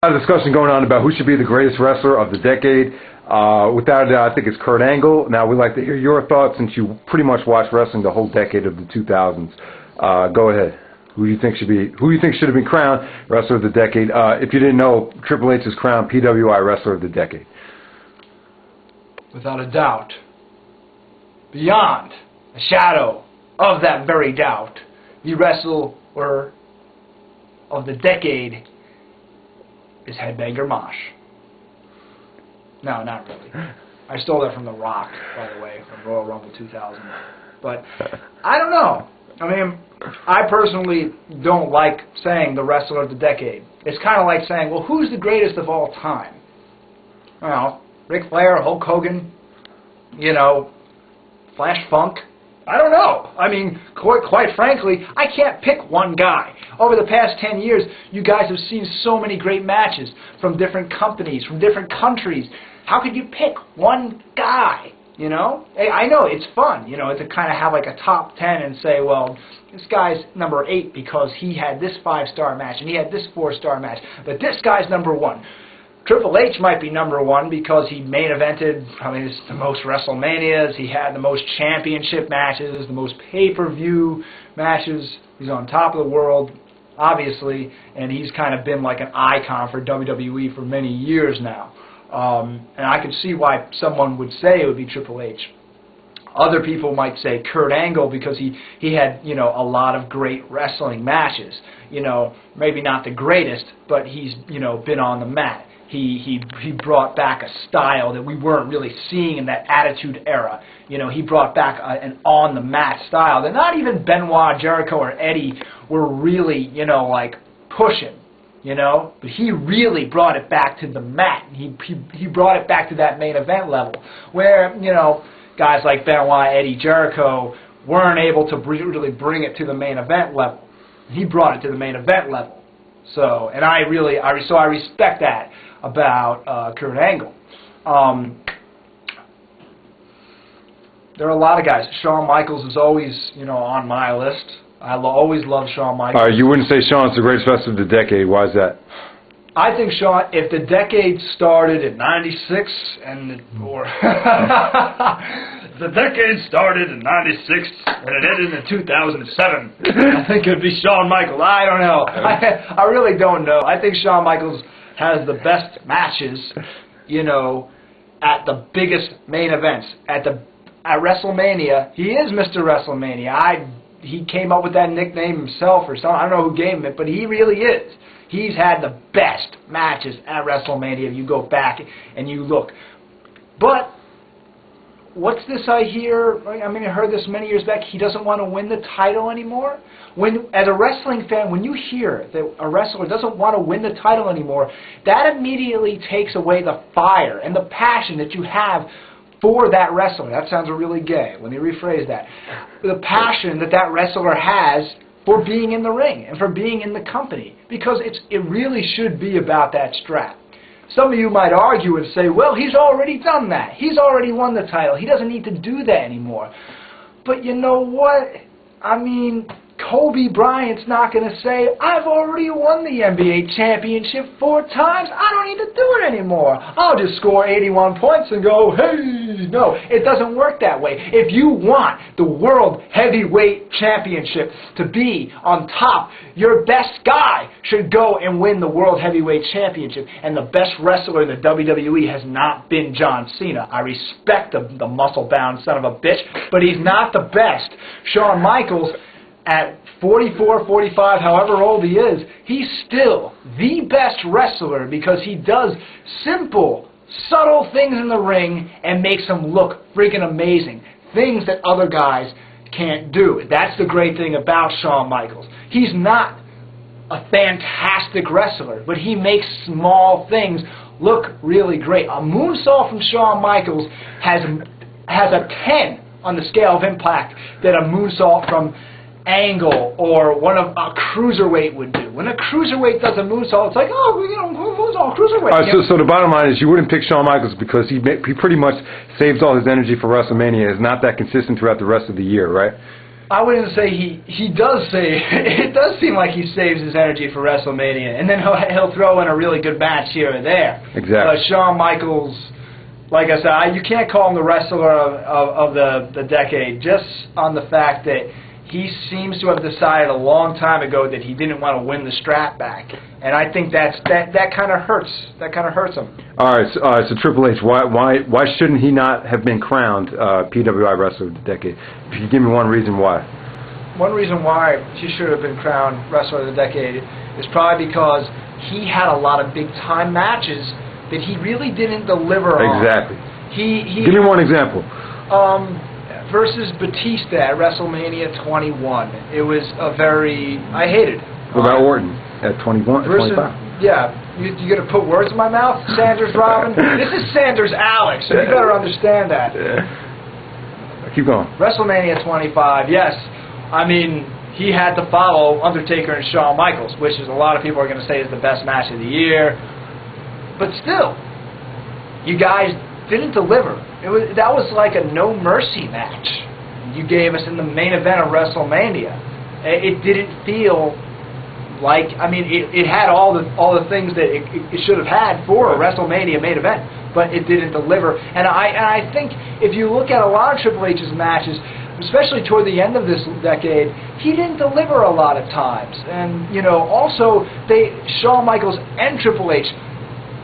lot of discussion going on about who should be the greatest wrestler of the decade. Without a doubt, I think it's Kurt Angle. Now, we'd like to hear your thoughts since you pretty much watched wrestling the whole decade of the 2000s. Go ahead. Who do you think should have been crowned wrestler of the decade? If you didn't know, Triple H is crowned PWI wrestler of the decade. Without a doubt, beyond a shadow of that very doubt, the wrestler of the decade is Headbanger Mosh. No, not really. I stole that from The Rock, by the way, from Royal Rumble 2000. But I don't know. I mean, I personally don't like saying the wrestler of the decade. It's kind of like saying, well, who's the greatest of all time? Well, Ric Flair, Hulk Hogan, Flash Funk. I don't know. I mean, quite frankly, I can't pick one guy. Over the past 10 years, you guys have seen so many great matches from different companies, from different countries. How could you pick one guy? I know it's fun, to kind of have like a top 10 and say, well, this guy's number 8 because he had this 5-star match and he had this 4-star match, but this guy's number 1. Triple H might be number 1 because he main evented probably the most WrestleManias, he had the most championship matches, the most pay-per-view matches, he's on top of the world, obviously, and he's kind of been like an icon for WWE for many years now. And I could see why someone would say it would be Triple H. Other people might say Kurt Angle because he had, a lot of great wrestling matches. Maybe not the greatest, but he's, been on the mat. He brought back a style that we weren't really seeing in that Attitude Era. He brought back an on-the-mat style that not even Benoit, Jericho, or Eddie were really, like pushing. But he really brought it back to the mat. He brought it back to that main event level where, guys like Benoit, Eddie, Jericho weren't able to really bring it to the main event level. He brought it to the main event level. So, and I respect that about Kurt Angle. There are a lot of guys. Shawn Michaels is always, on my list. I always loved Shawn Michaels. You wouldn't say Shawn's the greatest wrestler of the decade. Why is that? I think Shawn, if the decade started in '96 or the decade started in '96 and it ended in 2007, I think it'd be Shawn Michaels. I don't know. I really don't know. I think Shawn Michaels has the best matches, at the biggest main events. At WrestleMania, he is Mr. WrestleMania. He came up with that nickname himself or something. I don't know who gave him it, but he really is. He's had the best matches at WrestleMania if you go back and you look. But what's this I hear? I mean, I heard this many years back. He doesn't want to win the title anymore. As a wrestling fan, when you hear that a wrestler doesn't want to win the title anymore, that immediately takes away the fire and the passion that you have for that wrestler. That sounds really gay. Let me rephrase that. The passion that wrestler has for being in the ring and for being in the company. Because it really should be about that strap. Some of you might argue and say, well, he's already done that. He's already won the title. He doesn't need to do that anymore. But you know what? I mean, Kobe Bryant's not going to say, I've already won the NBA championship 4 times. I don't need to do it anymore. I'll just score 81 points and go, hey. No, it doesn't work that way. If you want the World Heavyweight Championship to be on top, your best guy should go and win the World Heavyweight Championship. And the best wrestler in the WWE has not been John Cena. I respect the muscle-bound son of a bitch, but he's not the best. Shawn Michaels, at 44, 45, however old he is, he's still the best wrestler because he does simple, subtle things in the ring and makes them look freaking amazing. Things that other guys can't do. That's the great thing about Shawn Michaels. He's not a fantastic wrestler, but he makes small things look really great. A moonsault from Shawn Michaels has a 10 on the scale of impact that a moonsault from Angle or one of a cruiserweight would do. When a cruiserweight does a moonsault, it's like, oh, moonsault, cruiserweight. So the bottom line is you wouldn't pick Shawn Michaels because he pretty much saves all his energy for WrestleMania. Is not that consistent throughout the rest of the year, right? I wouldn't say he does say it does seem like he saves his energy for WrestleMania, and then he'll throw in a really good match here and there. Exactly. Shawn Michaels, like I said, you can't call him the wrestler of the decade just on the fact that he seems to have decided a long time ago that he didn't want to win the strap back, and I think that kind of hurts. That kind of hurts him. All right, so Triple H, why shouldn't he not have been crowned PWI Wrestler of the Decade? If you give me one reason why. One reason why he should have been crowned Wrestler of the Decade is probably because he had a lot of big time matches that he really didn't deliver on. Exactly. Give me one example. Versus Batista at WrestleMania 21. It was I hated. What about Orton at 21, 25? Yeah, you gonna put words in my mouth, Sanders Robin? This is Sanders Alex, so you better understand that. Yeah. Keep going. WrestleMania 25, yes. I mean, he had to follow Undertaker and Shawn Michaels, which is a lot of people are going to say is the best match of the year. But still, you guys didn't deliver. That was like a no mercy match you gave us in the main event of WrestleMania. It didn't feel like, I mean, it had all the things that it should have had for a WrestleMania main event, but it didn't deliver. And I think if you look at a lot of Triple H's matches, especially toward the end of this decade, he didn't deliver a lot of times. And, you know, also, Shawn Michaels and Triple H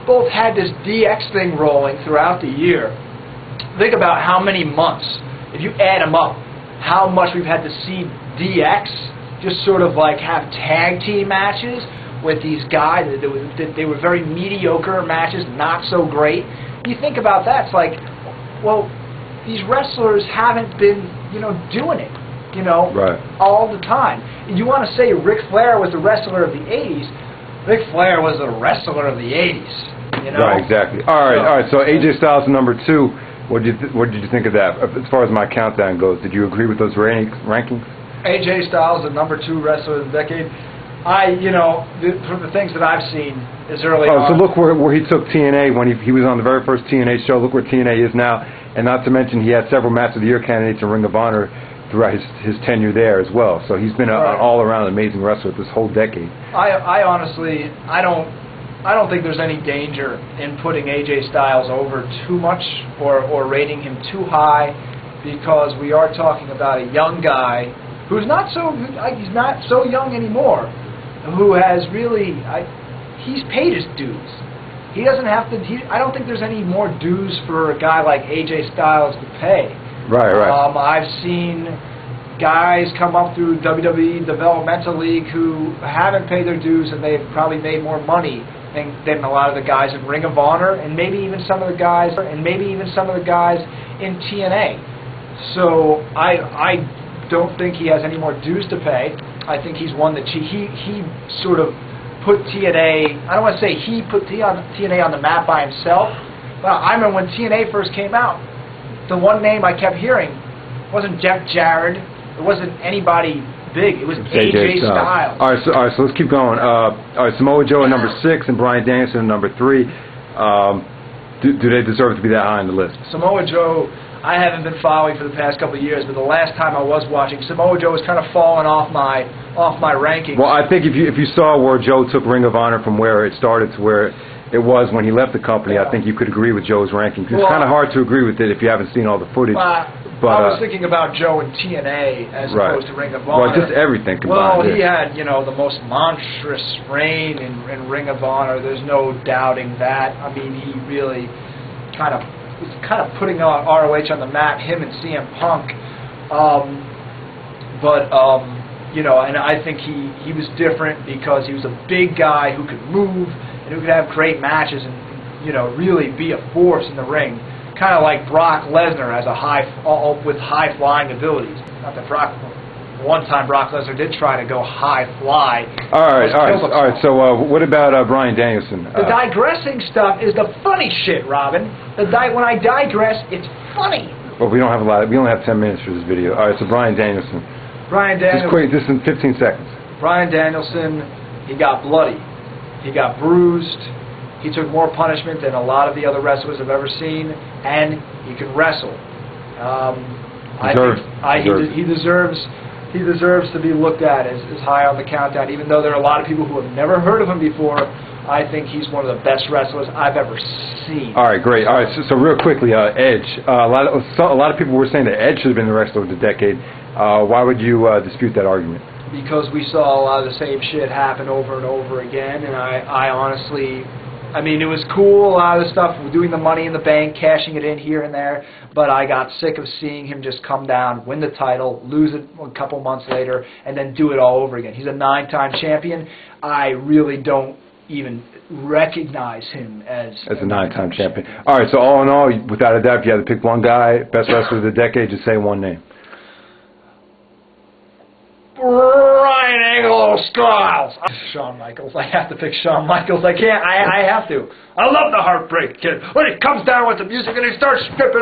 both had this DX thing rolling throughout the year. Think about how many months, if you add them up, how much we've had to see DX just sort of like have tag team matches with these guys. They were very mediocre matches, not so great. You think about that, it's like, well, these wrestlers haven't been, you know, doing it, you know, right, all the time. You want to say Ric Flair was the wrestler of the 80s. Ric Flair was the wrestler of the 80s, you know? Right, exactly. All right. So AJ Styles number 2. What did you think of that? As far as my countdown goes, did you agree with those rankings? AJ Styles, the number 2 wrestler of the decade. From the things that I've seen is early on. So look where he took TNA when he was on the very first TNA show. Look where TNA is now. And not to mention, he had several Match of the Year candidates in Ring of Honor throughout his tenure there as well. So he's been an all-around amazing wrestler this whole decade. I honestly, I don't think there's any danger in putting AJ Styles over too much or rating him too high, because we are talking about a young guy who's not so young anymore, who has really he's paid his dues. He doesn't have to. I don't think there's any more dues for a guy like AJ Styles to pay. Right. I've seen guys come up through WWE Developmental League who haven't paid their dues, and they've probably made more money than a lot of the guys in Ring of Honor, and maybe even some of the guys in TNA. So I don't think he has any more dues to pay. I think he's one that he sort of put TNA, I don't want to say he put TNA on the map by himself, but I remember when TNA first came out, the one name I kept hearing wasn't Jeff Jarrett, it wasn't anybody big, it was AJ Styles. All right, so let's keep going. All right, Samoa Joe at number 6 and Bryan Danielson at number 3. Do they deserve to be that high on the list? Samoa Joe, I haven't been following for the past couple of years, but the last time I was watching, Samoa Joe was kind of falling off my rankings. Well, I think if you saw where Joe took Ring of Honor from where it started to where it was when he left the company, I think you could agree with Joe's rankings. It's kind of hard to agree with it if you haven't seen all the footage. But I was thinking about Joe and TNA as opposed to Ring of Honor. Well, just everything combined. Well, he had, you know, the most monstrous reign in Ring of Honor. There's no doubting that. I mean, he really was kind of putting ROH on the map, him and CM Punk. You know, and I think he was different because he was a big guy who could move and who could have great matches and, you know, really be a force in the ring. Kind of like Brock Lesnar as with high flying abilities. Not that one time Brock Lesnar did try to go high fly. All right. So what about Bryan Danielson? The digressing stuff is the funny shit, Robin. When I digress, it's funny. Well, we don't have a lot. We only have 10 minutes for this video. All right. So Bryan Danielson. Just quick, just in 15 seconds. Bryan Danielson, he got bloody. He got bruised. He took more punishment than a lot of the other wrestlers I've ever seen, and he can wrestle. He deserves he deserves to be looked at as high on the countdown. Even though there are a lot of people who have never heard of him before, I think he's one of the best wrestlers I've ever seen. All right, great. All right, so real quickly, Edge. A lot of people were saying that Edge should have been the wrestler of the decade. Why would you dispute that argument? Because we saw a lot of the same shit happen over and over again, and I honestly, I mean, it was cool, a lot of the stuff, doing the Money in the Bank, cashing it in here and there, but I got sick of seeing him just come down, win the title, lose it a couple months later, and then do it all over again. He's a 9-time champion. I really don't even recognize him as a 9-time champion. All right, so all in all, without a doubt, if you had to pick one guy, best wrestler of the decade, just say one name. Bryan Angle Styles. Shawn Michaels. I have to pick Shawn Michaels. I can't. I have to. I love the Heartbreak Kid. When he comes down with the music and he starts stripping